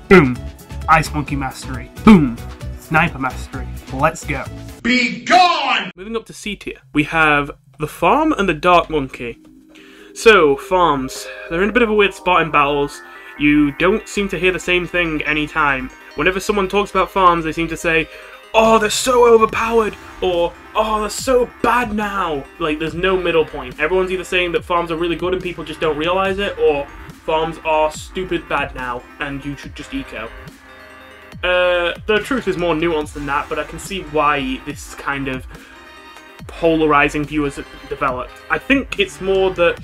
Boom. Ice Monkey Mastery. Boom. Sniper Mastery. Let's go. Be gone! Moving up to C tier, we have the Farm and the Dark Monkey. So, farms. They're in a bit of a weird spot in battles. You don't seem to hear the same thing anytime. Whenever someone talks about farms, they seem to say, oh, they're so overpowered, or, oh, they're so bad now. Like, there's no middle point. Everyone's either saying that farms are really good and people just don't realize it, or farms are stupid bad now, and you should just eco. The truth is more nuanced than that, but I can see why this kind of polarizing view has developed. I think it's more that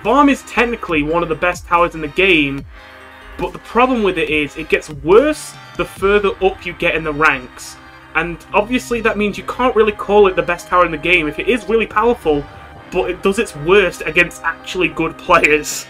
farm is technically one of the best towers in the game, but the problem with it is it gets worse the further up you get in the ranks. And obviously that means you can't really call it the best tower in the game if it is really powerful, but it does its worst against actually good players.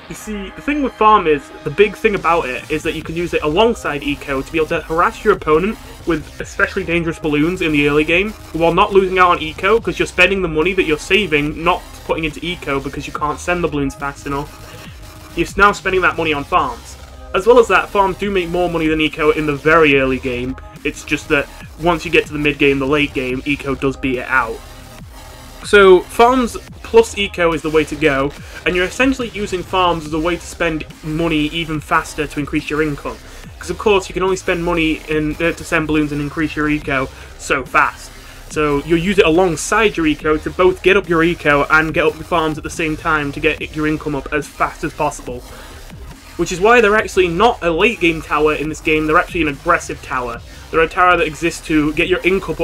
You see, the thing with farm is, the big thing about it is that you can use it alongside eco to be able to harass your opponent with especially dangerous balloons in the early game, while not losing out on eco because you're spending the money that you're saving not putting into eco because you can't send the balloons fast enough. You're now spending that money on farms. As well as that, farms do make more money than eco in the very early game. It's just that once you get to the mid game, the late game, eco does beat it out. So farms plus eco is the way to go, and you're essentially using farms as a way to spend money even faster to increase your income. Because of course you can only spend money to send balloons and increase your eco so fast. So you'll use it alongside your eco to both get up your eco and get up your farms at the same time to get your income up as fast as possible. Which is why they're actually not a late game tower in this game, they're actually an aggressive tower. They're a tower that exists to get your income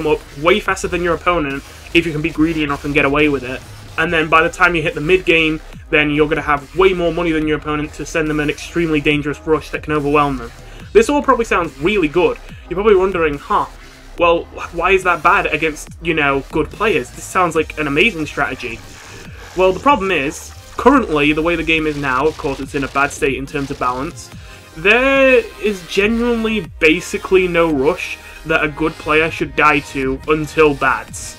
up way faster than your opponent if you can be greedy enough and get away with it. And then by the time you hit the mid game, then you're going to have way more money than your opponent to send them an extremely dangerous rush that can overwhelm them. This all probably sounds really good. You're probably wondering, well, why is that bad against, you know, good players? This sounds like an amazing strategy. Well, the problem is, currently, the way the game is now, of course it's in a bad state in terms of balance, there is genuinely basically no rush that a good player should die to until bads.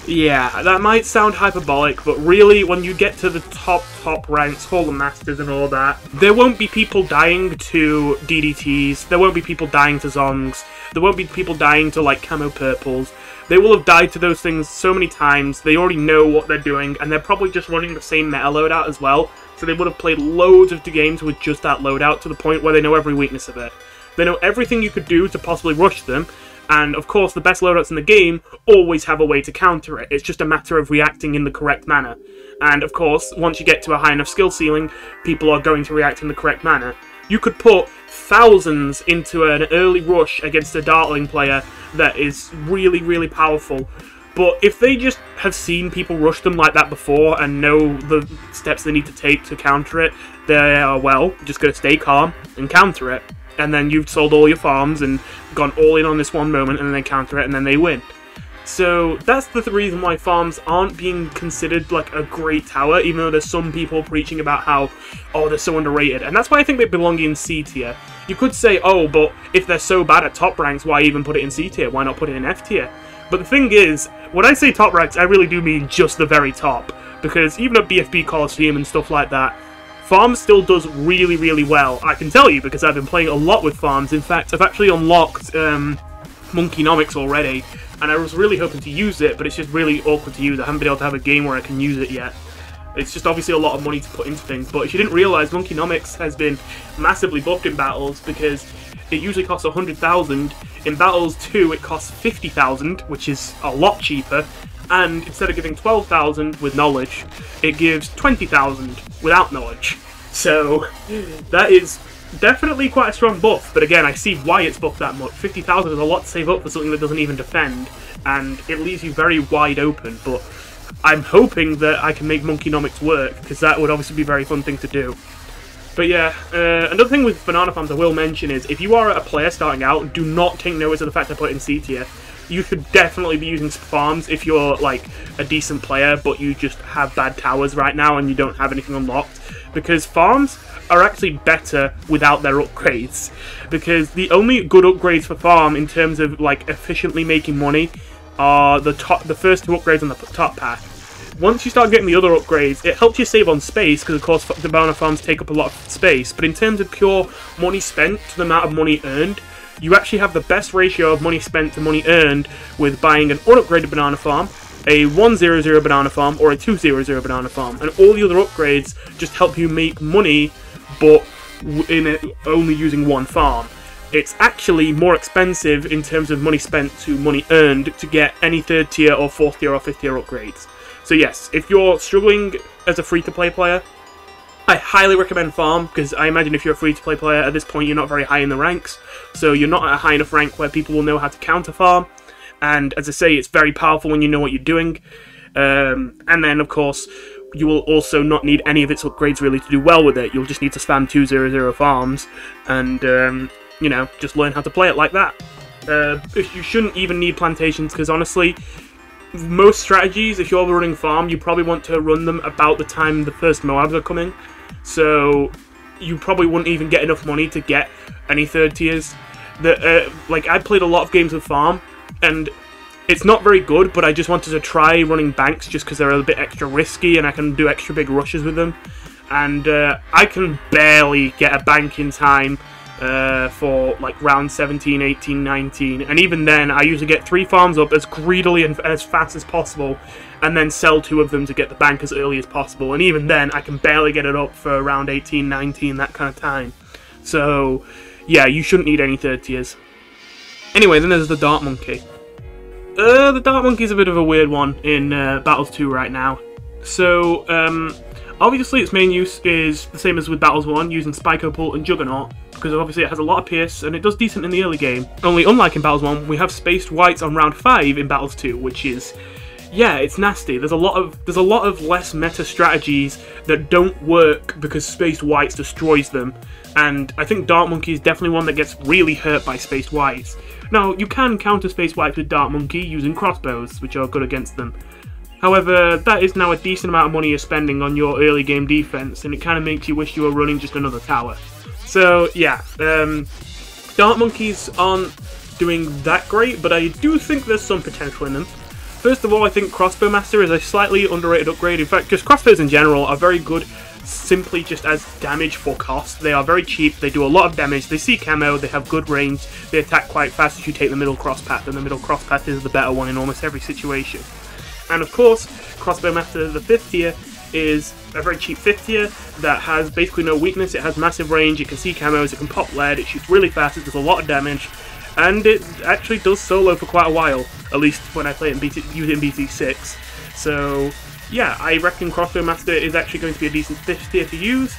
Yeah, that might sound hyperbolic, but really, when you get to the top ranks, Fallen Masters and all that, there won't be people dying to DDTs, there won't be people dying to Zongs, there won't be people dying to, like, Camo Purples. They will have died to those things so many times, they already know what they're doing, and they're probably just running the same meta loadout as well, so they would have played loads of games with just that loadout to the point where they know every weakness of it. They know everything you could do to possibly rush them, and of course the best loadouts in the game always have a way to counter it. It's just a matter of reacting in the correct manner. And of course, once you get to a high enough skill ceiling, people are going to react in the correct manner. You could put thousands into an early rush against a Dartling player that is really, really powerful, but if they just have seen people rush them like that before and know the steps they need to take to counter it, they are, well, just going to stay calm and counter it. And then you've sold all your farms and gone all in on this one moment, and then they counter it and then they win. So that's the reason why farms aren't being considered like a great tower, even though there's some people preaching about how, oh, they're so underrated. And that's why I think they belong in C tier. You could say, oh, but if they're so bad at top ranks, why even put it in C tier? Why not put it in F tier? But the thing is, when I say top ranks, I really do mean just the very top. Because even at BFB Coliseum and stuff like that, farms still does really, really well. I can tell you because I've been playing a lot with farms. In fact, I've actually unlocked Monkeynomics already, and I was really hoping to use it, but it's just really awkward to use. I haven't been able to have a game where I can use it yet. It's just obviously a lot of money to put into things, but if you didn't realise, Monkeynomics has been massively buffed in battles because it usually costs 100,000. In Battles 2, it costs 50,000, which is a lot cheaper. And instead of giving 12,000 with knowledge, it gives 20,000 without knowledge. So that is definitely quite a strong buff, but again, I see why it's buffed that much. 50,000 is a lot to save up for something that doesn't even defend, and it leaves you very wide open, but I'm hoping that I can make Monkeynomics work, because that would obviously be a very fun thing to do. But yeah, another thing with banana farms I will mention is, if you are a player starting out, do not take notice of the fact I put it in C tier. You should definitely be using farms if you're like a decent player, but you just have bad towers right now and you don't have anything unlocked. Because farms are actually better without their upgrades. Because the only good upgrades for farm in terms of like efficiently making money are the first two upgrades on the top path. once you start getting the other upgrades, it helps you save on space, because of course the banana farms take up a lot of space, but in terms of pure money spent to the amount of money earned, you actually have the best ratio of money spent to money earned with buying an unupgraded banana farm, a 100 banana farm, or a 200 banana farm, and all the other upgrades just help you make money, but in it only using one farm. It's actually more expensive in terms of money spent to money earned to get any 3rd tier or 4th tier or 5th tier upgrades. So yes, if you're struggling as a free-to-play player, I highly recommend farm, because I imagine if you're a free-to-play player at this point you're not very high in the ranks, so you're not at a high enough rank where people will know how to counter farm, and as I say, it's very powerful when you know what you're doing, and then of course you will also not need any of its upgrades really to do well with it. You'll just need to spam 200 farms, and you know, just learn how to play it like that. You shouldn't even need plantations, because honestly, most strategies, if you're running farm, you probably want to run them about the time the first Moabs are coming, so you probably wouldn't even get enough money to get any 3rd tiers. Like, I played a lot of games with farm, and it's not very good, but I just wanted to try running banks just because they're a bit extra risky and I can do extra big rushes with them, and I can barely get a bank in time for like round 17, 18, 19, and even then I usually get 3 farms up as greedily and as fast as possible, and then sell 2 of them to get the bank as early as possible, and even then I can barely get it up for around 18, 19, that kind of time. So yeah, you shouldn't need any 3rd tiers. Anyway, then there's the Dart Monkey. The Dart Monkey's a bit of a weird one in Battles 2 right now. So obviously its main use is the same as with Battles 1, using Spike-Opal and Juggernaut, because obviously it has a lot of Pierce, and it does decent in the early game. Only, unlike in Battles 1, we have Spaced Whites on round 5 in Battles 2, which is, yeah, it's nasty. There's a lot of less meta strategies that don't work because Spaced Whites destroys them, and I think Dart Monkey is definitely one that gets really hurt by Spaced Whites. Now, you can counter Spaced Whites with Dart Monkey using crossbows, which are good against them. However, that is now a decent amount of money you're spending on your early game defense, and it kind of makes you wish you were running just another tower. So yeah, Dart Monkeys aren't doing that great, but I do think there's some potential in them. First of all, I think Crossbow Master is a slightly underrated upgrade. In fact, just crossbows in general are very good simply just as damage for cost. They are very cheap, they do a lot of damage, they see camo, they have good range, they attack quite fast if you take the middle cross path, and the middle cross path is the better one in almost every situation. And of course, Crossbow Master, the 5th tier, is a very cheap 5th tier that has basically no weakness. It has massive range, it can see camos, it can pop lead, it shoots really fast, it does a lot of damage, and it actually does solo for quite a while, at least when I play it in use it in BT6. So yeah, I reckon Crossbow Master is actually going to be a decent 5th tier to use.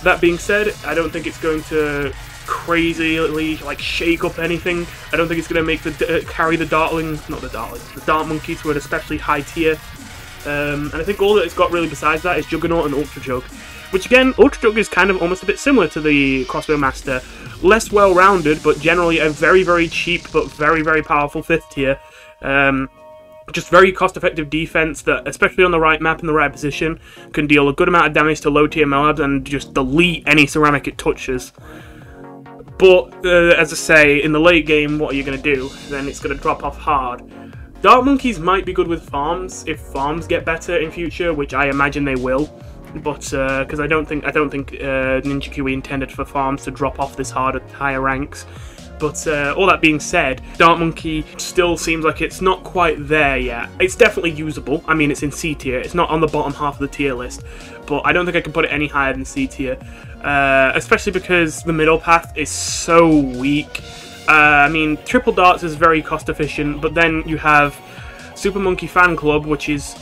That being said, I don't think it's going to crazily like shake up anything. I don't think it's going to make the carry the Dart Monkey to an especially high tier. And I think all that it's got really besides that is Juggernaut and Ultra Jug, which again, Ultra Jug is kind of almost a bit similar to the Crossbow Master, less well-rounded, but generally a very, very cheap but very, very powerful 5th tier. Just very cost-effective defense that, especially on the right map in the right position, can deal a good amount of damage to low-tier Moabs and just delete any ceramic it touches. But, as I say, in the late game, what are you going to do? Then it's going to drop off hard. Dart Monkeys might be good with farms, if farms get better in future, which I imagine they will. But, because I don't think Ninja Kiwi intended for farms to drop off this hard at higher ranks. But all that being said, Dart Monkey still seems like it's not quite there yet. It's definitely usable. I mean, it's in C tier. It's not on the bottom half of the tier list. But I don't think I can put it any higher than C tier. Especially because the middle path is so weak. I mean, Triple Darts is very cost efficient, but then you have Super Monkey Fan Club, which is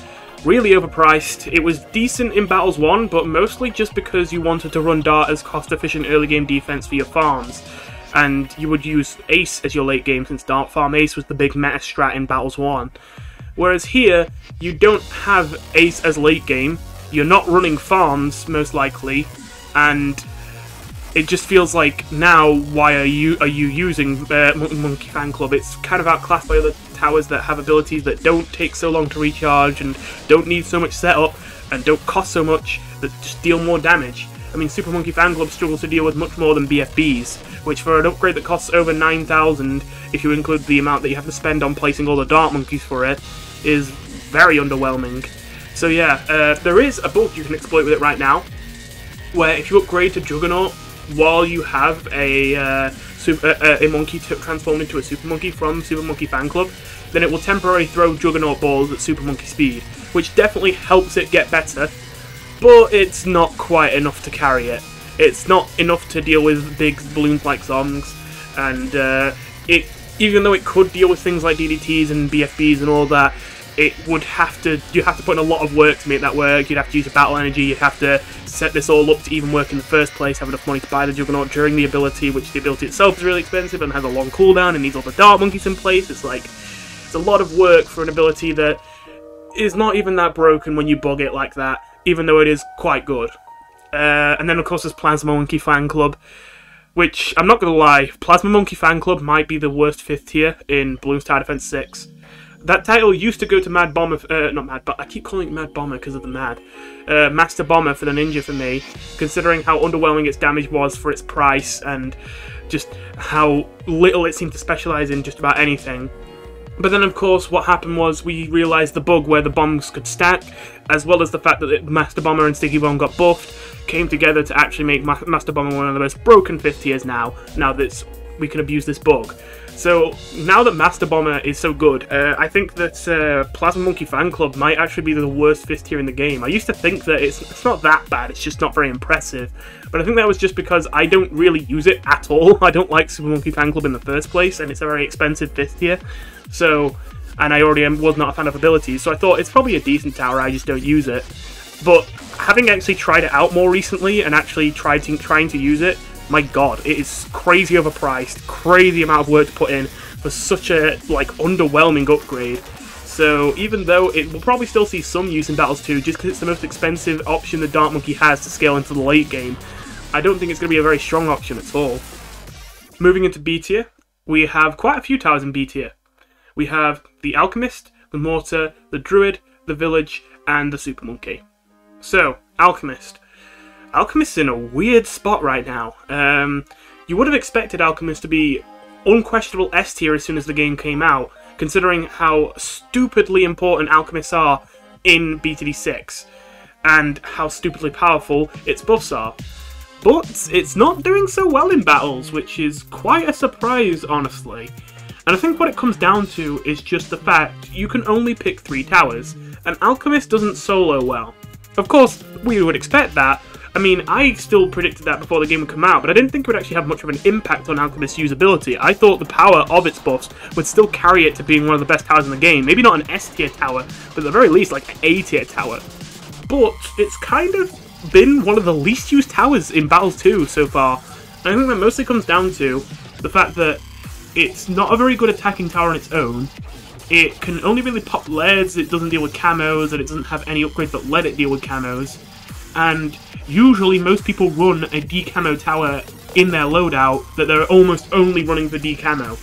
really overpriced. It was decent in Battles 1, but mostly just because you wanted to run Dart as cost efficient early game defense for your farms. And you would use Ace as your late game, since Dart Farm Ace was the big meta strat in Battles 1. Whereas here, you don't have Ace as late game, you're not running farms, most likely, and it just feels like now, why are you using Monkey Fan Club? It's kind of outclassed by other towers that have abilities that don't take so long to recharge, and don't need so much setup, and don't cost so much, that just deal more damage. I mean, Super Monkey Fan Club struggles to deal with much more than BFBs, which for an upgrade that costs over 9,000, if you include the amount that you have to spend on placing all the Dart Monkeys for it, is very underwhelming. So yeah, there is a bug you can exploit with it right now, where if you upgrade to Juggernaut while you have a monkey transformed into a Super Monkey from Super Monkey Fan Club, then it will temporarily throw Juggernaut balls at Super Monkey speed, which definitely helps it get better, but it's not quite enough to carry it. It's not enough to deal with big balloons like Zongs, and even though it could deal with things like DDTs and BFBs and all that, you have to put in a lot of work to make that work. You'd have to use your battle energy, you'd have to set this all up to even work in the first place, have enough money to buy the Juggernaut during the ability, which the ability itself is really expensive and has a long cooldown and needs all the Dart Monkeys in place. It's a lot of work for an ability that is not even that broken when you bug it like that, even though it is quite good. And then of course there's Plasma Monkey Fan Club, which, I'm not gonna lie, Plasma Monkey Fan Club might be the worst 5th tier in Bloons Tower Defense 6. That title used to go to Mad Bomber, I keep calling it Mad Bomber because of the Mad. Master Bomber for the Ninja for me, considering how underwhelming its damage was for its price, and just how little it seemed to specialise in just about anything. But then, of course, what happened was we realised the bug where the bombs could stack, as well as the fact that Master Bomber and Sticky Bomb got buffed, came together to actually make Master Bomber one of the most broken 5th tiers now that we can abuse this bug. So, now that Master Bomber is so good, I think that Plasma Monkey Fan Club might actually be the worst 5th tier in the game. I used to think that it's not that bad, it's just not very impressive. But I think that was just because I don't really use it at all. I don't like Super Monkey Fan Club in the first place, and it's a very expensive 5th tier. So, and I already was not a fan of abilities, so I thought it's probably a decent tower, I just don't use it. But having actually tried it out more recently and actually trying to use it, my god, it is crazy overpriced, crazy amount of work to put in for such a, underwhelming upgrade. So even though it will probably still see some use in Battles 2, just because it's the most expensive option the Dart Monkey has to scale into the late game, I don't think it's going to be a very strong option at all. Moving into B tier, we have quite a few towers in B tier. We have the Alchemist, the Mortar, the Druid, the Village, and the Super Monkey. So, Alchemist. Alchemist's in a weird spot right now. You would have expected Alchemist to be unquestionable S tier as soon as the game came out, considering how stupidly important Alchemists are in BTD 6, and how stupidly powerful its buffs are. But it's not doing so well in battles, which is quite a surprise, honestly. And I think what it comes down to is just the fact you can only pick 3 towers, and Alchemist doesn't solo well. Of course, we would expect that. I mean, I still predicted that before the game would come out, but I didn't think it would actually have much of an impact on Alchemist's usability. I thought the power of its buffs would still carry it to being one of the best towers in the game. Maybe not an S tier tower, but at the very least like an A tier tower. But it's kind of been one of the least used towers in Battles 2 so far. And I think that mostly comes down to the fact that it's not a very good attacking tower on its own. It can only really pop leads, it doesn't deal with camos, and it doesn't have any upgrades that let it deal with camos. And usually most people run a decamo tower in their loadout that they're almost only running for decamo.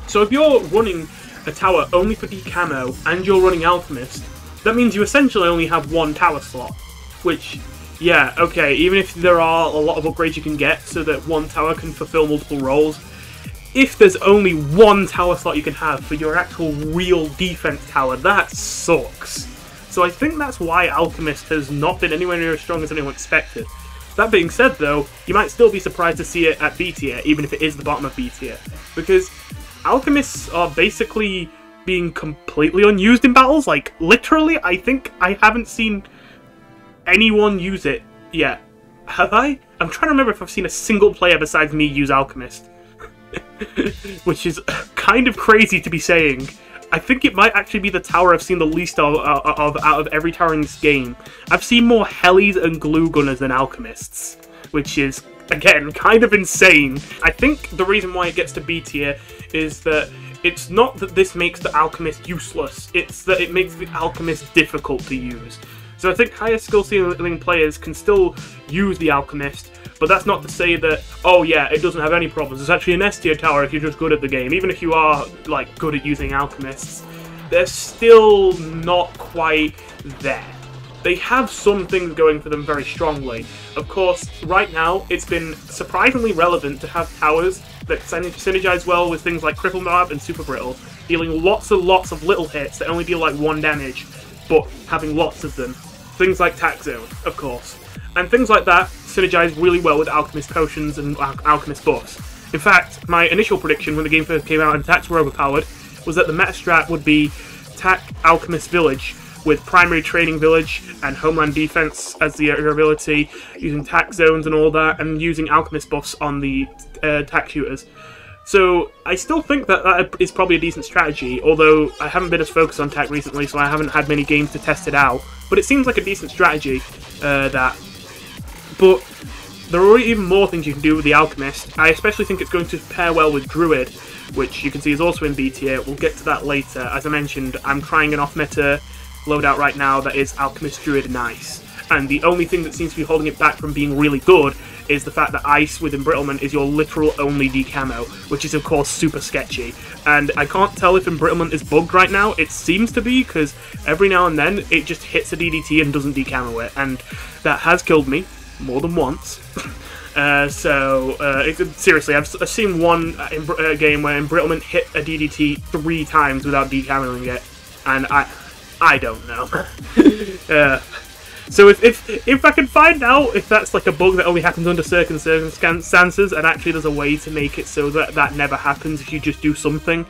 So if you're running a tower only for decamo and you're running Alchemist, that means you essentially only have 1 tower slot. Which, yeah, okay, even if there are a lot of upgrades you can get so that 1 tower can fulfill multiple roles, if there's only 1 tower slot you can have for your actual real defense tower, that sucks. So I think that's why Alchemist has not been anywhere near as strong as anyone expected. That being said though, you might still be surprised to see it at B tier, even if it is the bottom of B tier. Because Alchemists are basically being completely unused in battles, like literally, I think I haven't seen anyone use it yet. Have I? I'm trying to remember if I've seen a single player besides me use Alchemist. Which is kind of crazy to be saying. I think it might actually be the tower I've seen the least of out of every tower in this game. I've seen more Helis and Glue Gunners than Alchemists, which is, again, kind of insane. I think the reason why it gets to B tier is that it's not that this makes the Alchemist useless, it's that it makes the Alchemist difficult to use. So I think higher skill ceiling players can still use the Alchemist, but that's not to say that, oh yeah, it doesn't have any problems. It's actually an S tier tower if you're just good at the game. Even if you are, like, good at using Alchemists, they're still not quite there. They have some things going for them very strongly. Of course, right now, it's been surprisingly relevant to have towers that synergize well with things like Cripple Mob and Super Brittle, dealing lots and lots of little hits that only deal like 1 damage. but having lots of them. Things like Tack Zone, of course. And things like that synergize really well with Alchemist potions and Alchemist buffs. In fact, my initial prediction when the game first came out and attacks were overpowered was that the meta strat would be Tack Alchemist Village, with primary training village and homeland defense as the ability, using tack zones and all that, and using alchemist buffs on the tack shooters. So I still think that that is probably a decent strategy, although I haven't been as focused on tack recently, so I haven't had many games to test it out. But it seems like a decent strategy, that. But there are even more things you can do with the Alchemist. I especially think it's going to pair well with Druid, which you can see is also in BTA. We'll get to that later. As I mentioned, I'm trying an off-meta loadout right now that is Alchemist Druid and Ice. And the only thing that seems to be holding it back from being really good is the fact that Ice with Embrittlement is your literal only decamo, which is of course super sketchy. And I can't tell if Embrittlement is bugged right now. It seems to be, because every now and then it just hits a DDT and doesn't decamo it, and that has killed me more than once. Seriously, I've seen one game where Embrittlement hit a DDT 3 times without decamoing it, and I don't know. So if I can find out if that's like a bug that only happens under certain circumstances, and actually there's a way to make it so that that never happens if you just do something,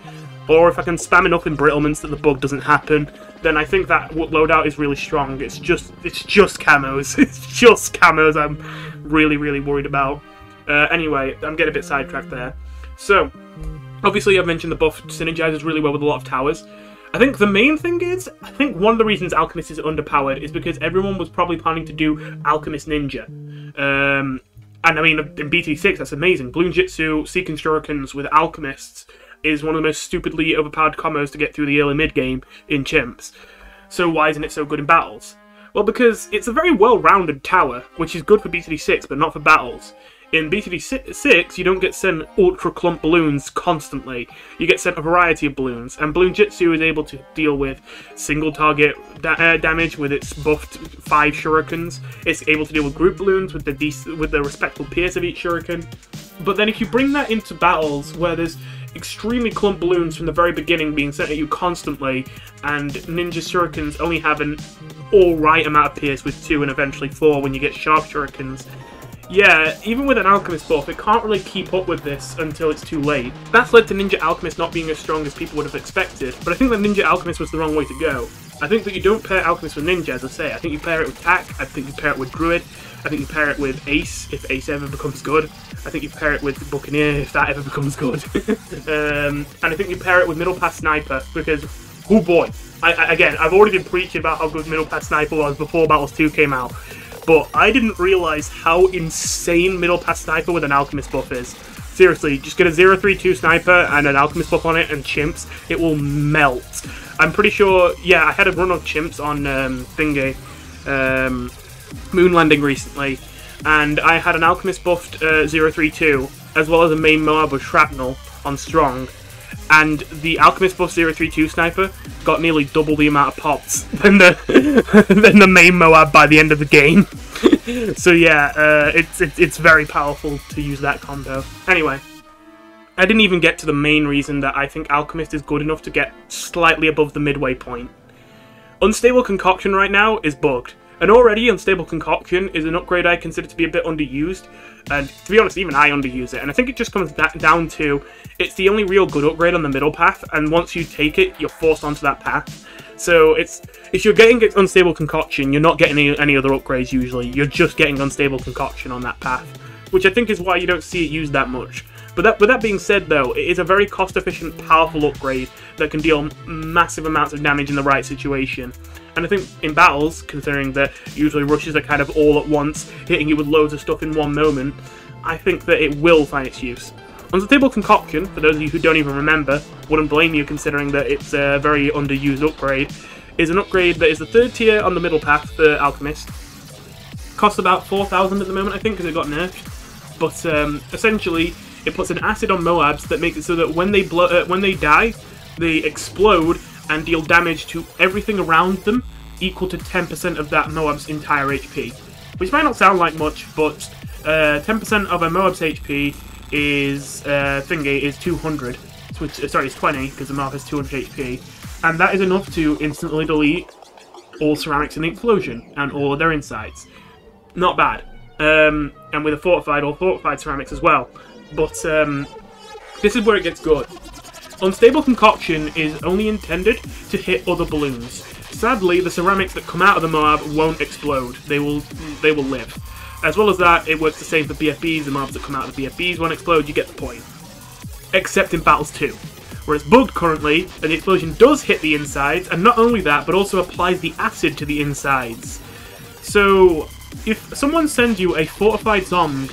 or if I can spam enough embrittlements that the bug doesn't happen, then I think that loadout is really strong. It's just camos. It's just camos I'm really worried about. Anyway, I'm getting a bit sidetracked there. So, obviously I've mentioned the buff synergizes really well with a lot of towers. I think the main thing is, I think one of the reasons Alchemist is underpowered is because everyone was probably planning to do Alchemist Ninja. And I mean, in BT6, that's amazing. Bloom Jitsu, Seeking Shurikens with Alchemists is one of the most stupidly overpowered combos to get through the early mid game in Chimps. So why isn't it so good in battles? Well, because it's a very well-rounded tower, which is good for BTD6, but not for battles. In BTD6, you don't get sent ultra clump balloons constantly. You get sent a variety of balloons, and Bloom Jitsu is able to deal with single target damage with its buffed 5 shurikens. It's able to deal with group balloons with the respectful pierce of each shuriken. But then if you bring that into battles where there's extremely clump balloons from the very beginning being sent at you constantly, and ninja shurikens only have an alright amount of pierce with 2 and eventually 4 when you get sharp shurikens, yeah, even with an Alchemist buff, it can't really keep up with this until it's too late. That's led to Ninja Alchemist not being as strong as people would have expected, but I think that Ninja Alchemist was the wrong way to go. I think that you don't pair Alchemist with Ninja, as I say. I think you pair it with Tack, I think you pair it with Druid, I think you pair it with Ace, if Ace ever becomes good. I think you pair it with Buccaneer, if that ever becomes good. And I think you pair it with Middle Pass Sniper, because, oh boy. Again, I've already been preaching about how good Middle Pass Sniper was before Battles 2 came out. But I didn't realise how insane Middle Pass Sniper with an Alchemist buff is. Seriously, just get a 032 Sniper and an Alchemist buff on it and Chimps, it will melt. I'm pretty sure, yeah, I had a run of Chimps on Moon Landing recently, and I had an Alchemist buffed 032, as well as a main Moab with Shrapnel on Strong. And the Alchemist buff 032 Sniper got nearly double the amount of pops than the main Moab by the end of the game. So yeah, it's very powerful to use that combo. Anyway, I didn't even get to the main reason that I think Alchemist is good enough to get slightly above the midway point. Unstable Concoction right now is bugged. And already Unstable Concoction is an upgrade I consider to be a bit underused, and to be honest, even I underuse it, and I think it just comes down to, it's the only real good upgrade on the middle path, and once you take it, you're forced onto that path. So if you're getting Unstable Concoction, you're not getting any other upgrades usually, you're just getting Unstable Concoction on that path, which I think is why you don't see it used that much. But with that being said though, it is a very cost-efficient, powerful upgrade that can deal massive amounts of damage in the right situation. And I think in battles, considering that usually rushes are kind of all at once, hitting you with loads of stuff in one moment, I think that it will find its use. Unstable Concoction, for those of you who don't even remember, wouldn't blame you considering that it's a very underused upgrade, is an upgrade that is the 3rd tier on the middle path for Alchemist. Costs about 4,000 at the moment, I think, because it got nerfed. But essentially, it puts an acid on Moabs that makes it so that when they die, they explode and deal damage to everything around them equal to 10% of that Moab's entire HP. Which might not sound like much, but 10% of a Moab's HP is 200. Sorry, it's 20, because the Moab has 200 HP. And that is enough to instantly delete all ceramics in the explosion and all of their insides. Not bad. And with a fortified, all fortified ceramics as well. But this is where it gets good. Unstable Concoction is only intended to hit other balloons. Sadly, the ceramics that come out of the Moab won't explode. They will live. As well as that, it works the same for BFBs. The mobs that come out of the BFBs won't explode, you get the point. Except in Battles 2, where it's bugged currently, and the explosion does hit the insides, and not only that, but also applies the acid to the insides. So, if someone sends you a Fortified Zong,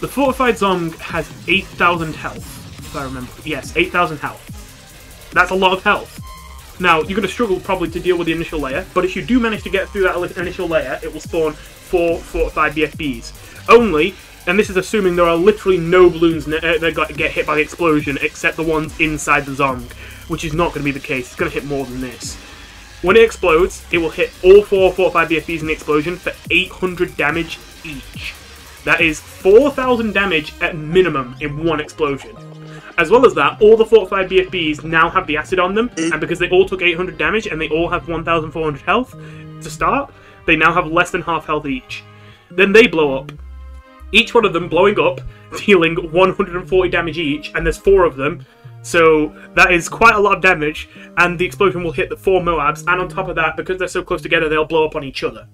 the Fortified Zong has 8,000 health, if I remember. Yes, 8,000 health. That's a lot of health. Now, you're going to struggle probably to deal with the initial layer, but if you do manage to get through that initial layer, it will spawn 4 fortified BFBs. Only, and this is assuming there are literally no balloons that get hit by the explosion, except the ones inside the Zong, which is not going to be the case. It's going to hit more than this. When it explodes, it will hit all 4 fortified BFBs in the explosion for 800 damage each. That is 4,000 damage at minimum in one explosion. As well as that, all the fortified BFBs now have the acid on them, and because they all took 800 damage and they all have 1,400 health to start, they now have less than half health each. Then they blow up. Each one of them blowing up, dealing 140 damage each, and there's 4 of them, so that is quite a lot of damage, and the explosion will hit the 4 Moabs, and on top of that, because they're so close together, they'll blow up on each other.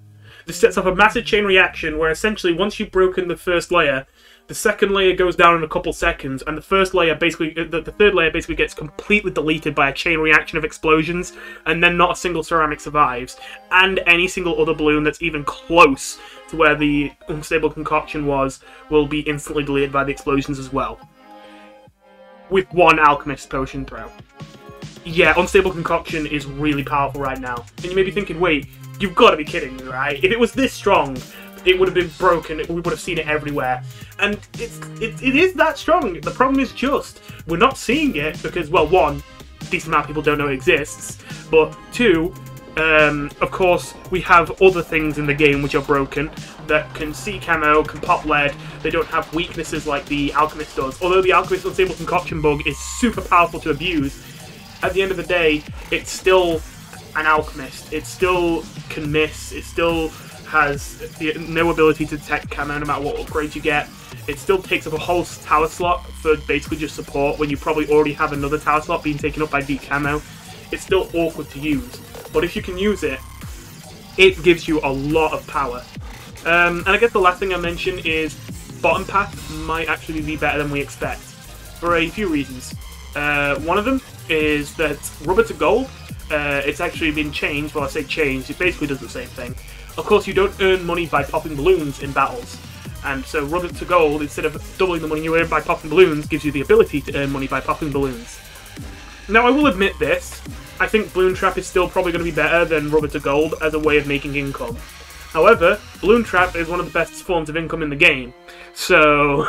This sets off a massive chain reaction where essentially once you've broken the first layer, the second layer goes down in a couple seconds, and the first layer basically, the third layer basically gets completely deleted by a chain reaction of explosions, and then not a single ceramic survives, and any single other balloon that's even close to where the Unstable Concoction was will be instantly deleted by the explosions as well. With one Alchemist potion throw. Yeah, Unstable Concoction is really powerful right now. And you may be thinking, wait, you've got to be kidding me, right? If it was this strong, it would have been broken, we would have seen it everywhere. And it is that strong. The problem is just, we're not seeing it because, well, one, a decent amount of people don't know it exists, but two, of course, we have other things in the game which are broken that can see camo, can pop lead, they don't have weaknesses like the Alchemist does. Although the Alchemist Unstable Concoction bug is super powerful to abuse, at the end of the day, it's still an Alchemist. It still can miss, it still has no ability to detect camo no matter what upgrade you get. It still takes up a whole tower slot for basically just support when you probably already have another tower slot being taken up by deep camo. It's still awkward to use, but if you can use it, it gives you a lot of power. And I guess the last thing I mention is bottom path might actually be better than we expect, for a few reasons. One of them is that rubber to gold, it's actually been changed. Well, I say changed, it basically does the same thing. Of course, you don't earn money by popping balloons in battles, and so rubber to gold, instead of doubling the money you earn by popping balloons, gives you the ability to earn money by popping balloons. Now, I will admit this, I think Balloon Trap is still probably going to be better than rubber to gold as a way of making income. However, Balloon Trap is one of the best forms of income in the game, so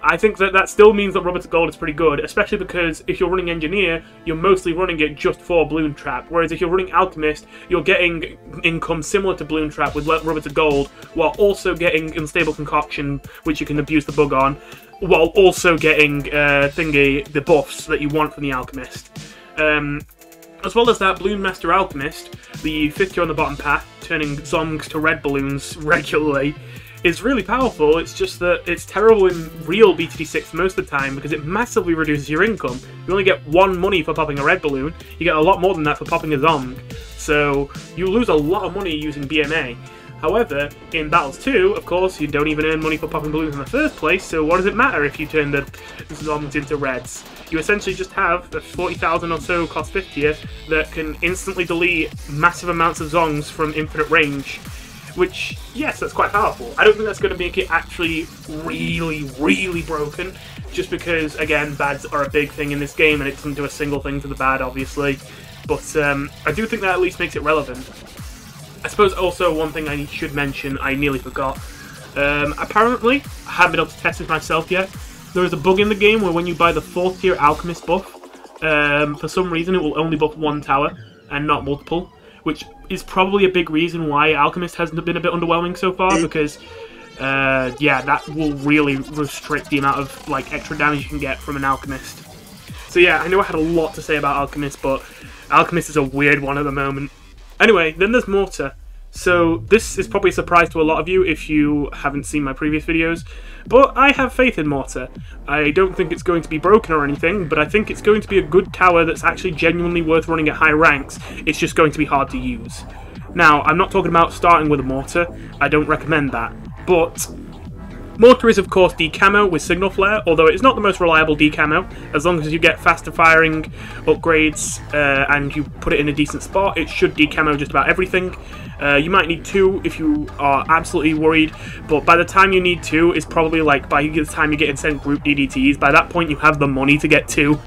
I think that still means that rubber to gold is pretty good, especially because if you're running Engineer, you're mostly running it just for Balloon Trap, whereas if you're running Alchemist, you're getting income similar to Balloon Trap with rubber to gold, while also getting Unstable Concoction, which you can abuse the bug on, while also getting the buffs that you want from the Alchemist. As well as that, Balloon Master Alchemist, the 5th tier on the bottom path, turning Zongs to red balloons regularly, is really powerful. It's just that it's terrible in real BTD 6 most of the time because it massively reduces your income. You only get 1 money for popping a red balloon, you get a lot more than that for popping a Zong. So you lose a lot of money using BMA. However, in Battles 2, of course, you don't even earn money for popping balloons in the first place, so what does it matter if you turn the Zongs into reds? You essentially just have a 40,000 or so cost 5th tier that can instantly delete massive amounts of Zongs from infinite range. Which, yes, that's quite powerful. I don't think that's going to make it actually really, really broken, just because, again, bads are a big thing in this game, and it doesn't do a single thing to the bad, obviously. But I do think that at least makes it relevant. I suppose also one thing I should mention, I nearly forgot. Apparently, I haven't been able to test this myself yet, there is a bug in the game where when you buy the 4th tier Alchemist buff, for some reason it will only buff 1 tower, and not multiple, which is probably a big reason why Alchemist has been a bit underwhelming so far, because, yeah, that will really restrict the amount of, like, extra damage you can get from an Alchemist. So yeah, I know I had a lot to say about Alchemist, but Alchemist is a weird one at the moment. Anyway, then there's Mortar. So this is probably a surprise to a lot of you if you haven't seen my previous videos, but I have faith in Mortar. I don't think it's going to be broken or anything, but I think it's going to be a good tower that's actually genuinely worth running at high ranks. It's just going to be hard to use. Now, I'm not talking about starting with a Mortar, I don't recommend that, but Mortar is of course decamo with Signal Flare, although it's not the most reliable decamo. As long as you get faster firing upgrades and you put it in a decent spot, it should decamo just about everything. You might need 2 if you are absolutely worried, but by the time you need 2, it's probably like by the time you get instant group DDTs. By that point you have the money to get 2.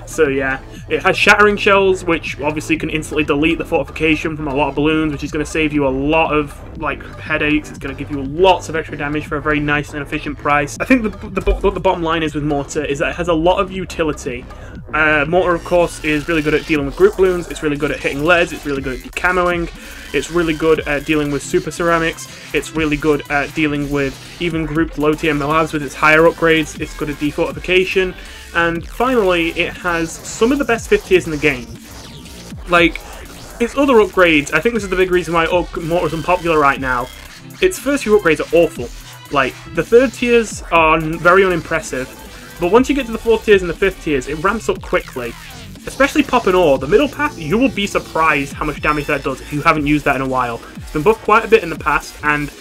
So yeah, it has Shattering Shells, which obviously can instantly delete the fortification from a lot of balloons, which is going to save you a lot of like headaches. It's going to give you lots of extra damage for a very nice and efficient price. I think the bottom line is with Mortar is that it has a lot of utility. Mortar, of course, is really good at dealing with group balloons, it's really good at hitting leads, it's really good at decamoing, it's really good at dealing with super ceramics, it's really good at dealing with even grouped low tier Moabs with its higher upgrades, it's good at defortification, and finally, it has some of the best 5th tiers in the game. Like, its other upgrades, I think this is the big reason why Mortar is unpopular right now, its first few upgrades are awful. Like, the 3rd tiers are very unimpressive, but once you get to the 4th tiers and the 5th tiers, it ramps up quickly. Especially Pop and Ore, the middle path, you will be surprised how much damage that does if you haven't used that in a while. It's been buffed quite a bit in the past, and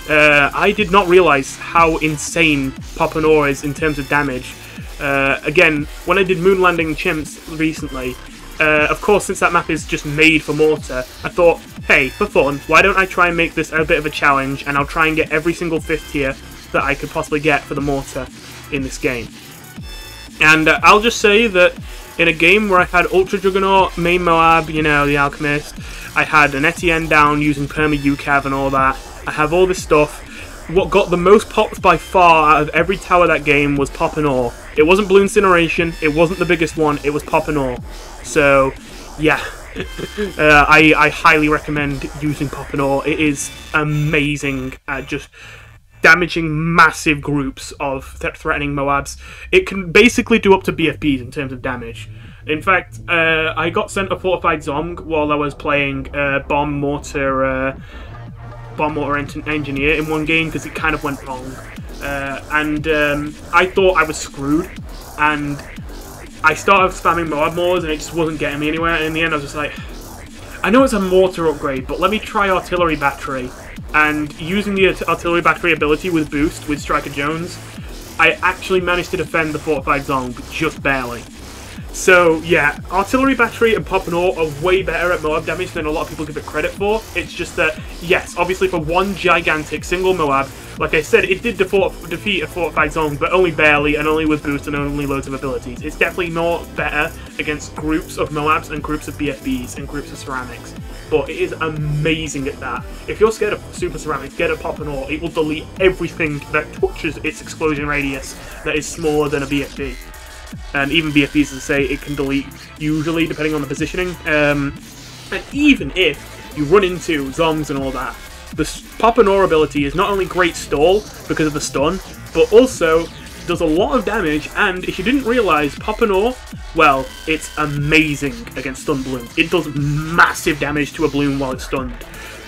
I did not realise how insane Pop and Ore is in terms of damage. Again, when I did Moon Landing Chimps recently, of course, since that map is just made for Mortar, I thought, hey, for fun, why don't I try and make this a bit of a challenge, and I'll try and get every single 5th tier that I could possibly get for the Mortar in this game. And I'll just say that in a game where I had Ultra Juggernaut, main Moab, you know, the Alchemist, I had an Etienne down using Perma UCAV and all that, I have all this stuff. What got the most pops by far out of every tower that game was Pop and Ore. It wasn't Blue Incineration, it wasn't the biggest one, it was Pop and Ore. So, yeah, I highly recommend using Pop and Ore. It is amazing at just damaging massive groups of threatening Moabs. It can basically do up to BFBs in terms of damage. In fact, I got sent a fortified Zong while I was playing Bomb Mortar Engineer in one game because it kind of went wrong. I thought I was screwed, and I started spamming Moab Mortars and it just wasn't getting me anywhere, and in the end I was just like, I know it's a Mortar upgrade, but let me try Artillery Battery. And using the Artillery Battery ability with boost with Striker Jones, I actually managed to defend the fortified Zong, but just barely. So yeah, Artillery Battery and Pop and Ore are way better at Moab damage than a lot of people give it credit for. It's just that, yes, obviously for one gigantic single Moab, like I said, it did defeat a fortified Zong, but only barely, and only with boost and only loads of abilities. It's definitely more better against groups of Moabs and groups of BFBs and groups of ceramics. But it is amazing at that. If you're scared of super ceramics, get a Pop and Ore. It will delete everything that touches its explosion radius that is smaller than a BFB. And even BFBs, as I say, it can delete, usually, depending on the positioning. And even if you run into Zongs and all that, the Pop and Ore ability is not only great stall because of the stun, but also does a lot of damage, and if you didn't realise, Pop and Ore, well, it's amazing against stun balloons. It does massive damage to a balloon while it's stunned.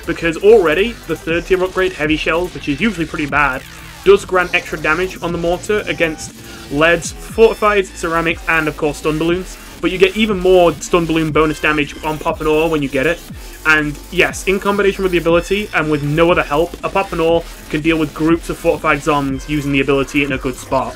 Because already, the 3rd tier upgrade, Heavy Shells, which is usually pretty bad, does grant extra damage on the Mortar against leads, fortified, ceramics, and of course stun balloons. But you get even more stun balloon bonus damage on Pop and Ore when you get it. And yes, in combination with the ability and with no other help, a Pop and Ore can deal with groups of fortified Zongs using the ability in a good spot.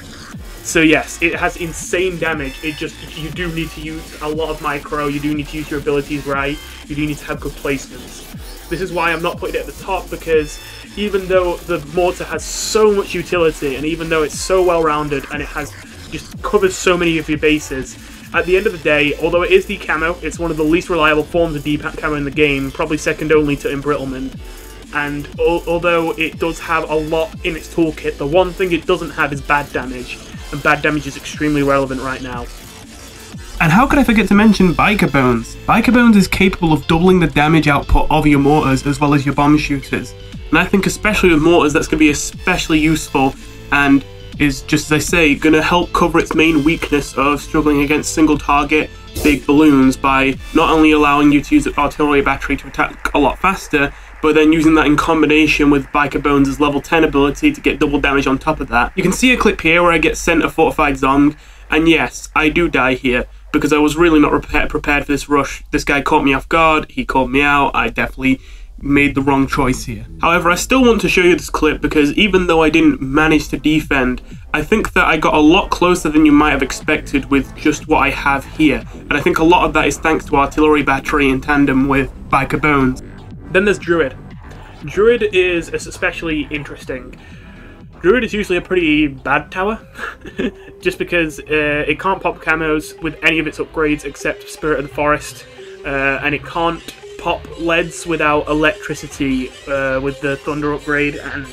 So yes, it has insane damage. It just, you do need to use a lot of micro, you do need to use your abilities right, you do need to have good placements. This is why I'm not putting it at the top, because even though the Mortar has so much utility, and even though it's so well-rounded, and it has just covers so many of your bases, at the end of the day, although it is decamo, it's one of the least reliable forms of decamo in the game, probably second only to embrittlement. And although it does have a lot in its toolkit, the one thing it doesn't have is bad damage, and bad damage is extremely relevant right now. And how could I forget to mention Biker Bones? Biker Bones is capable of doubling the damage output of your mortars as well as your bomb shooters. And I think especially with mortars that's going to be especially useful, and is, just as I say, going to help cover its main weakness of struggling against single target big balloons by not only allowing you to use the artillery battery to attack a lot faster, but then using that in combination with Biker Bones' level 10 ability to get double damage on top of that. You can see a clip here where I get sent a fortified Zong, and yes, I do die here, because I was really not prepared for this rush. This guy caught me off guard, he called me out, I definitely made the wrong choice here. However, I still want to show you this clip because even though I didn't manage to defend, I think that I got a lot closer than you might have expected with just what I have here. And I think a lot of that is thanks to artillery battery in tandem with Biker Bones. Then there's Druid. Druid is especially interesting. Druid is usually a pretty bad tower, just because it can't pop camos with any of its upgrades except Spirit of the Forest, and it can't pop leads without electricity with the Thunder upgrade, and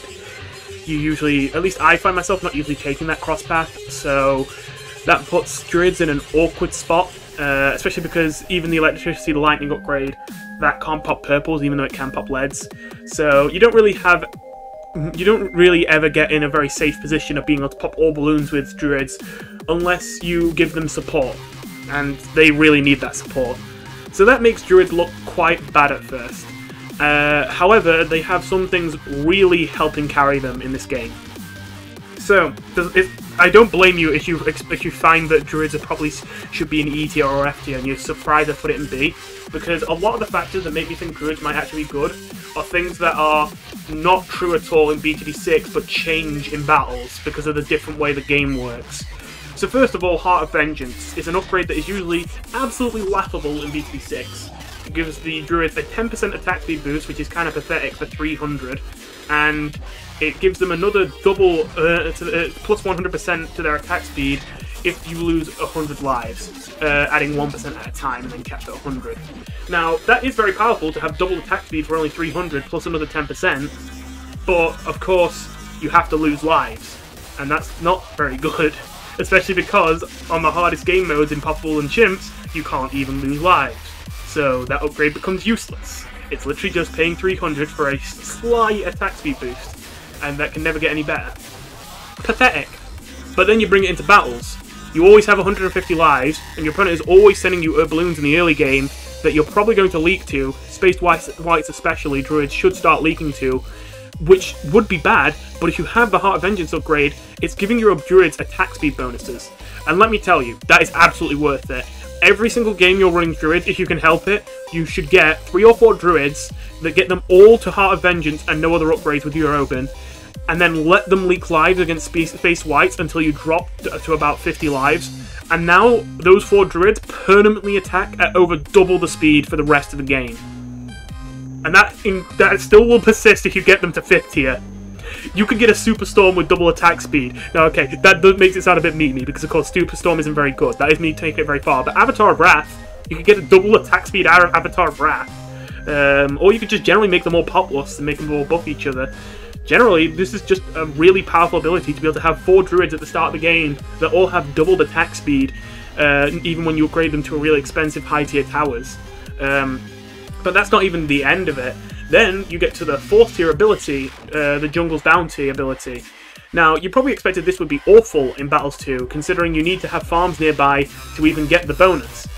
you usually, at least I find myself not usually taking that cross path, so that puts Druids in an awkward spot, especially because even the electricity, the lightning upgrade, that can't pop purples even though it can pop leads. So you don't really ever get in a very safe position of being able to pop all balloons with Druids unless you give them support, and they really need that support. So that makes Druid look quite bad at first. However, they have some things really helping carry them in this game. So, I don't blame you if you find that Druids probably should be in E tier or F tier and you're surprised I put it in B, because a lot of the factors that make me think Druids might actually be good are things that are not true at all in BTD 6 but change in battles because of the different way the game works. So first of all, Heart of Vengeance is an upgrade that is usually absolutely laughable in BTD 6. It gives the Druids a 10% attack speed boost, which is kind of pathetic for 300, and it gives them another double, plus 100% to their attack speed if you lose 100 lives, adding 1% at a time and then capped at 100. Now, that is very powerful to have double attack speed for only 300 plus another 10%, but of course, you have to lose lives, and that's not very good. Especially because on the hardest game modes in Popple and Chimps, you can't even lose lives. So that upgrade becomes useless. It's literally just paying 300 for a slight attack speed boost, and that can never get any better. Pathetic. But then you bring it into battles. You always have 150 lives, and your opponent is always sending you balloons in the early game that you're probably going to leak to, Spaced Whites especially, Druids should start leaking to, which would be bad, but if you have the Heart of Vengeance upgrade, it's giving your Druids attack speed bonuses. And let me tell you, that is absolutely worth it. Every single game you're running Druids, if you can help it, you should get 3 or 4 Druids that get them all to Heart of Vengeance and no other upgrades with your open, and then let them leak lives against Space Whites until you drop to about 50 lives. And now, those 4 Druids permanently attack at over double the speed for the rest of the game. And that still will persist if you get them to 5th tier. You could get a Superstorm with double attack speed. Now, okay, that makes it sound a bit memey, because of course Superstorm isn't very good. That is me taking it very far. But Avatar of Wrath, you could get a double attack speed out of Avatar of Wrath. Or you could just generally make them all popless and make them all buff each other. Generally, this is just a really powerful ability to be able to have 4 Druids at the start of the game that all have doubled attack speed, even when you upgrade them to a really expensive high-tier towers. But that's not even the end of it. Then you get to the 4th tier ability, the Jungle's Bounty ability. Now, you probably expected this would be awful in Battles 2, considering you need to have farms nearby to even get the bonus.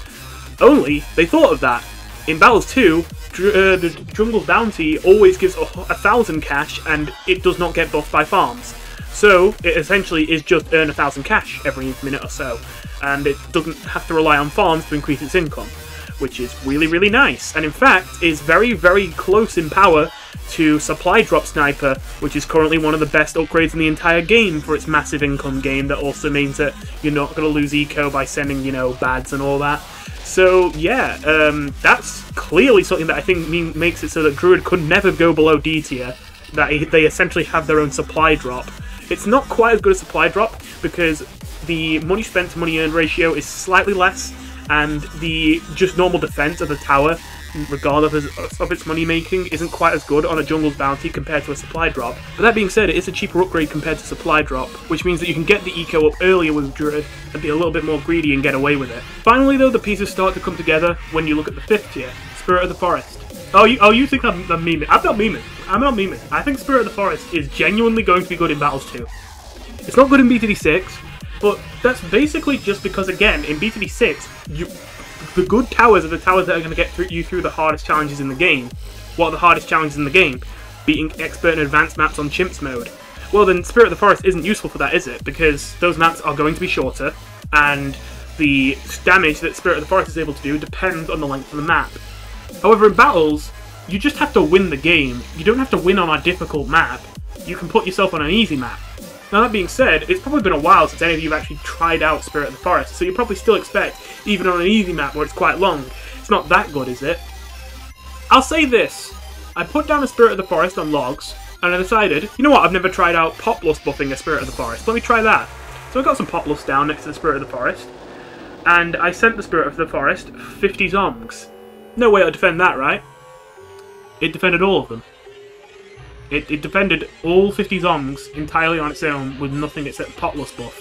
Only, they thought of that. In Battles 2, the Jungle's Bounty always gives 1,000 cash, and it does not get buffed by farms. So, it essentially is just earn 1,000 cash every minute or so, and it doesn't have to rely on farms to increase its income, which is really, really nice, and in fact is very, very close in power to Supply Drop Sniper, which is currently one of the best upgrades in the entire game for its massive income gain. That also means that you're not going to lose eco by sending, you know, bads and all that. So yeah, that's clearly something that I think makes it so that Druid could never go below D tier, that they essentially have their own supply drop. It's not quite as good as Supply Drop, because the money spent to money earned ratio is slightly less, and the just normal defense of the tower, regardless of its money making, isn't quite as good on a Jungle's Bounty compared to a Supply Drop. But that being said, it is a cheaper upgrade compared to Supply Drop, which means that you can get the eco up earlier with Druid and be a little bit more greedy and get away with it. Finally though, the pieces start to come together when you look at the 5th tier, Spirit of the Forest. Oh, you think I'm memeing? I'm not memeing. I think Spirit of the Forest is genuinely going to be good in Battles 2. It's not good in BTD 6, but that's basically just because, again, in BTD 6, the good towers are the towers that are going to get you through the hardest challenges in the game. What are the hardest challenges in the game? Beating expert and advanced maps on chimps mode. Well then, Spirit of the Forest isn't useful for that, is it? Because those maps are going to be shorter, and the damage that Spirit of the Forest is able to do depends on the length of the map. However, in battles, you just have to win the game. You don't have to win on a difficult map. You can put yourself on an easy map. Now that being said, it's probably been a while since any of you have actually tried out Spirit of the Forest, so you probably still expect, even on an easy map where it's quite long, it's not that good, is it? I'll say this. I put down a Spirit of the Forest on logs, and I decided, you know what, I've never tried out pop lust buffing a Spirit of the Forest. Let me try that. So I got some pop lust down next to the Spirit of the Forest, and I sent the Spirit of the Forest 50 zongs. No way I'd defend that, right? It defended all of them. It defended all 50 zongs entirely on its own with nothing except pop lust buff.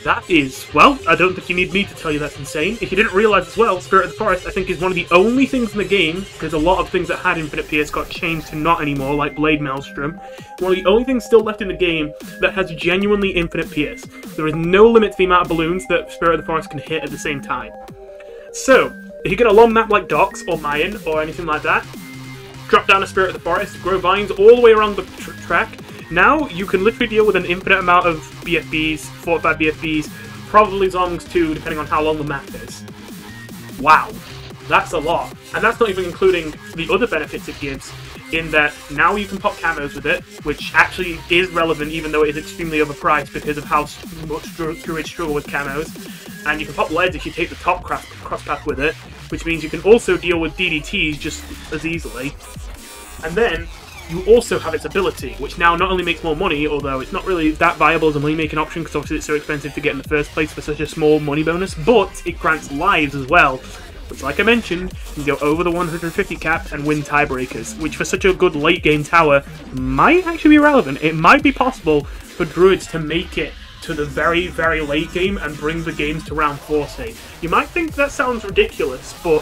That is, well, I don't think you need me to tell you that's insane. If you didn't realise as well, Spirit of the Forest I think is one of the only things in the game, because a lot of things that had infinite PS got changed to not anymore, like Blade Maelstrom. One of the only things still left in the game that has genuinely infinite PS. There is no limit to the amount of balloons that Spirit of the Forest can hit at the same time. So, if you get a long map like Docks or Mayan or anything like that, drop down a Spirit of the Forest, grow vines all the way around the track. Now you can literally deal with an infinite amount of BFBs, 45 BFBs, probably zongs too, depending on how long the map is. Wow, that's a lot. And that's not even including the other benefits it gives, in that now you can pop camos with it, which actually is relevant even though it is extremely overpriced because of how much Druids struggle with camos. And you can pop leads if you take the top cross path with it, which means you can also deal with DDTs just as easily. And then you also have its ability, which now not only makes more money, although it's not really that viable as a money-making option because obviously it's so expensive to get in the first place for such a small money bonus, but it grants lives as well, which, like I mentioned, can go over the 150 cap and win tiebreakers, which for such a good late-game tower might actually be relevant. It might be possible for Druids to make it to the very, very late game and bring the games to round 40. You might think that sounds ridiculous, but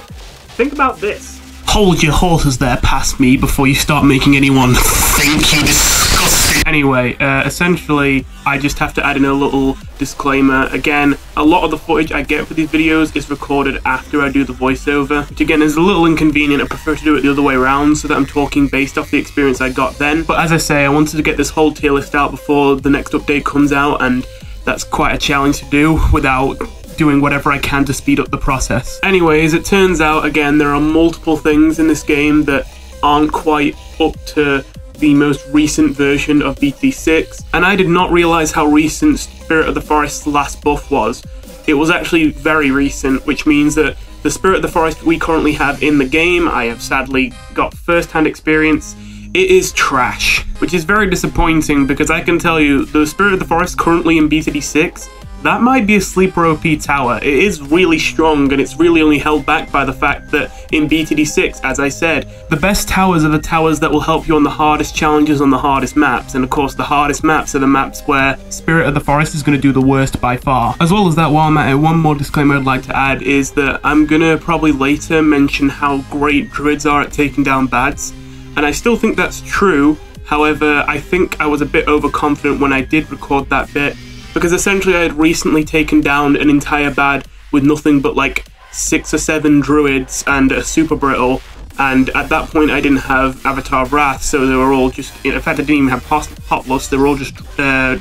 think about this. Hold your horses there past me before you start making anyone think you disgusting. Anyway, essentially, I just have to add in a little disclaimer. Again, a lot of the footage I get for these videos is recorded after I do the voiceover, which again is a little inconvenient. I prefer to do it the other way around so that I'm talking based off the experience I got then. But as I say, I wanted to get this whole tier list out before the next update comes out, and that's quite a challenge to do without doing whatever I can to speed up the process. Anyways, it turns out, again, there are multiple things in this game that aren't quite up to the most recent version of BTD 6, and I did not realise how recent Spirit of the Forest's last buff was. It was actually very recent, which means that the Spirit of the Forest we currently have in the game, I have sadly got first-hand experience, it is trash, which is very disappointing because I can tell you, the Spirit of the Forest currently in BTD 6, that might be a sleeper OP tower. It is really strong, and it's really only held back by the fact that in BTD 6, as I said, the best towers are the towers that will help you on the hardest challenges on the hardest maps, and of course the hardest maps are the maps where Spirit of the Forest is going to do the worst by far. As well as that, while I'm at it, one more disclaimer I'd like to add is that I'm going to probably later mention how great Druids are at taking down bads, and I still think that's true. However, I think I was a bit overconfident when I did record that bit, because essentially I had recently taken down an entire bad with nothing but like 6 or 7 Druids and a Super Brittle, and at that point I didn't have Avatar of Wrath, so they were all just, in fact I didn't even have Pop Lust, they were all just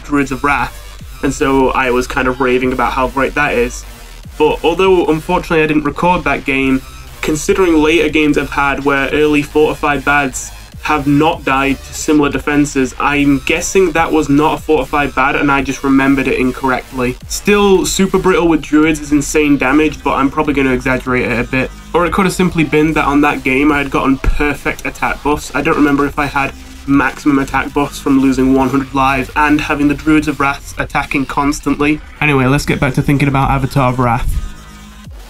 Druids of Wrath, and so I was kind of raving about how great that is. But although unfortunately I didn't record that game, considering later games I've had where early fortified bads have not died to similar defenses, I'm guessing that was not a fortified bad and I just remembered it incorrectly. Still, Super Brittle with Druids is insane damage, but I'm probably going to exaggerate it a bit. Or it could have simply been that on that game I had gotten perfect attack buffs. I don't remember if I had maximum attack buffs from losing 100 lives and having the Druids of Wrath attacking constantly. Anyway, let's get back to thinking about Avatar of Wrath.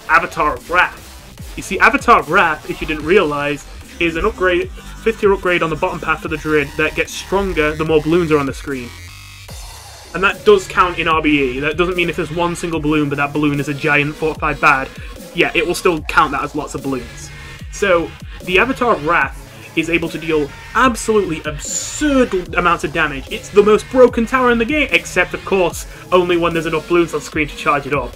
Avatar of Wrath. You see, Avatar of Wrath, if you didn't realise, is an upgrade, 5th tier upgrade on the bottom path for the Druid that gets stronger the more balloons are on the screen. And that does count in RBE. That doesn't mean if there's one single balloon but that balloon is a giant fortified bad, yeah, it will still count that as lots of balloons. So, the Avatar of Wrath is able to deal absolutely absurd amounts of damage. It's the most broken tower in the game, except of course, only when there's enough balloons on screen to charge it up.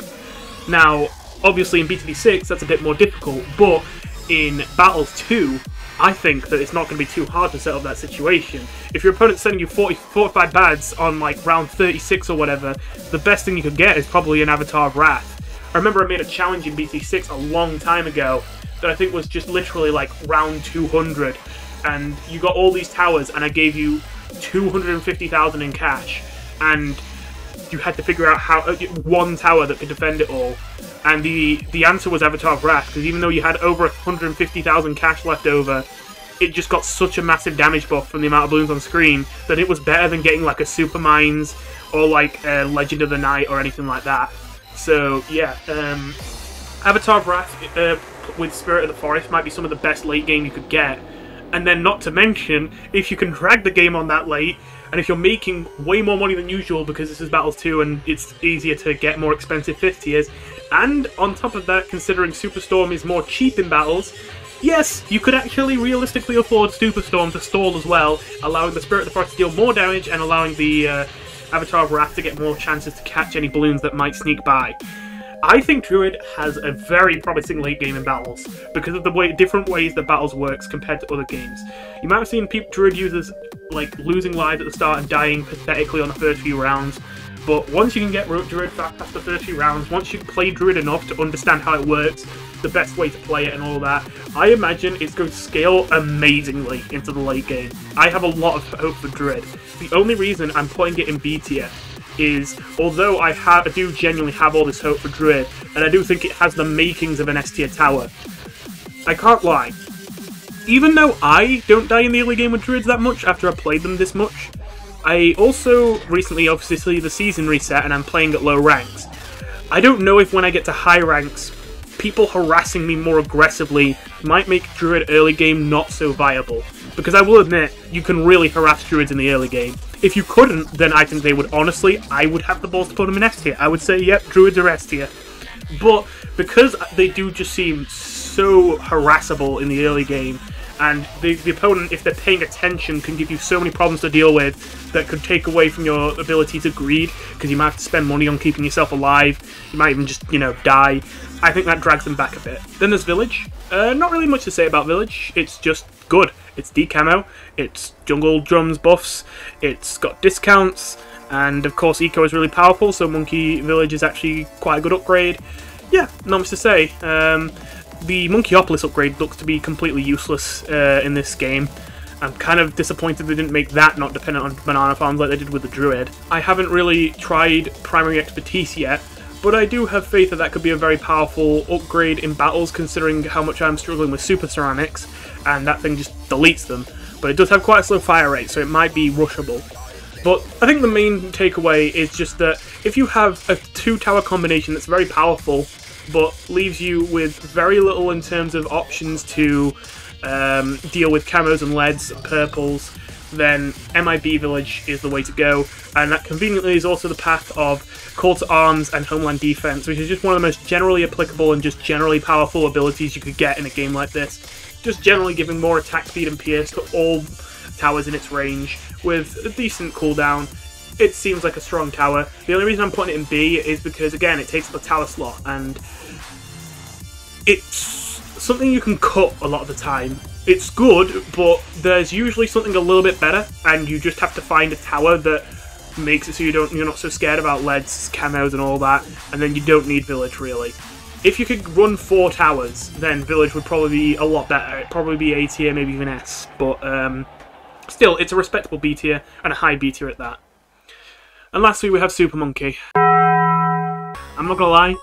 Now, Obviously in BTD 6 that's a bit more difficult, but in Battles 2, I think that it's not going to be too hard to set up that situation. If your opponent's sending you 45 bads on like round 36 or whatever, the best thing you could get is probably an Avatar of Wrath. I remember I made a challenge in BTD 6 a long time ago that I think was just literally like round 200, and you got all these towers and I gave you 250,000 in cash, and you had to figure out how one tower that could defend it all. And the answer was Avatar of Wrath, because even though you had over 150,000 cash left over, it just got such a massive damage buff from the amount of balloons on screen that it was better than getting like a Super Mines or like a Legend of the Night or anything like that. So yeah, Avatar of Wrath with Spirit of the Forest might be some of the best late game you could get. And then not to mention, if you can drag the game on that late, and if you're making way more money than usual because this is Battles 2 and it's easier to get more expensive 5th tiers, and on top of that, considering Superstorm is more cheap in Battles, yes, you could actually realistically afford Superstorm to stall as well, allowing the Spirit of the Forest to deal more damage and allowing the Avatar of Wrath to get more chances to catch any balloons that might sneak by. I think Druid has a very promising late game in Battles because of the different ways that Battles works compared to other games. You might have seen Druid users like losing lives at the start and dying pathetically on the first few rounds, but once you can get Druid past the first few rounds, once you play Druid enough to understand how it works, the best way to play it and all that, I imagine it's going to scale amazingly into the late game. I have a lot of hope for Druid. The only reason I'm putting it in B tier is, although I do genuinely have all this hope for Druid, and I do think it has the makings of an S tier tower, I can't lie. Even though I don't die in the early game with Druids that much after I played them this much, I also recently, obviously, the season reset and I'm playing at low ranks. I don't know if when I get to high ranks, people harassing me more aggressively might make Druid early game not so viable. Because I will admit, you can really harass Druids in the early game. If you couldn't, then I think they would I would have the balls to put them in S tier. I would say, yep, Druids are S tier. But because they do just seem so harassable in the early game, and the opponent, if they're paying attention, can give you so many problems to deal with that could take away from your ability to greed, because you might have to spend money on keeping yourself alive, you might even just, die. I think that drags them back a bit. Then there's Village. Not really much to say about Village, it's just good. It's decamo, it's jungle drums buffs, it's got discounts, and of course eco is really powerful, so Monkey Village is actually quite a good upgrade. Yeah, not much to say. The Monkeyopolis upgrade looks to be completely useless in this game. I'm kind of disappointed they didn't make that not dependent on banana farms like they did with the Druid. I haven't really tried Primary Expertise yet, but I do have faith that that could be a very powerful upgrade in Battles, considering how much I'm struggling with Super Ceramics, and that thing just deletes them. But it does have quite a slow fire rate, so it might be rushable. But I think the main takeaway is just that if you have a 2-tower combination that's very powerful, but leaves you with very little in terms of options to deal with camos and leads, purples, then MIB Village is the way to go, and that conveniently is also the path of Call to Arms and Homeland Defense, which is just one of the most generally applicable and just generally powerful abilities you could get in a game like this. Just generally giving more attack speed and pierce to all towers in its range, with a decent cooldown. It seems like a strong tower. The only reason I'm putting it in B is because, again, it takes up a tower slot, and it's something you can cut a lot of the time. It's good, but there's usually something a little bit better, and you just have to find a tower that makes it so you're not so scared about leads, camos, and all that, and then you don't need Village, really. If you could run 4 towers, then Village would probably be a lot better. It'd probably be A tier, maybe even S, but still, it's a respectable B tier, and a high B tier at that. And lastly, we have Super Monkey. I'm not gonna lie,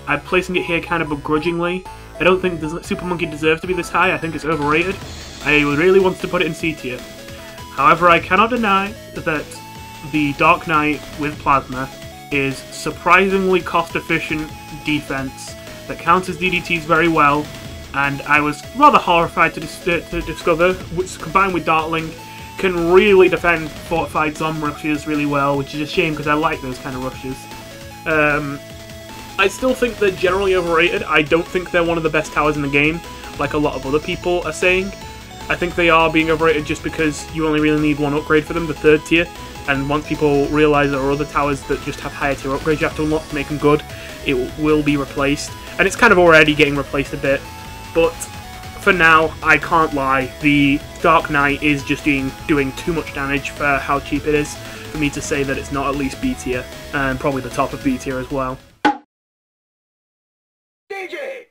I'm placing it here kind of begrudgingly. I don't think Super Monkey deserves to be this high. I think it's overrated. I really wanted to put it in C tier. However, I cannot deny that the Dark Knight with Plasma is surprisingly cost-efficient defense that counters DDTs very well, and I was rather horrified to discover, which combined with Dartling can really defend fortified Zom rushes really well, which is a shame because I like those kind of rushes. I still think they're generally overrated. I don't think they're one of the best towers in the game, like a lot of other people are saying. I think they are being overrated just because you only really need one upgrade for them, the 3rd tier. and once people realise there are other towers that just have higher tier upgrades you have to unlock to make them good, it will be replaced. And it's kind of already getting replaced a bit, but for now, I can't lie, the Dark Knight is just doing too much damage for how cheap it is for me to say that it's not at least B tier, and probably the top of B tier as well. DJ!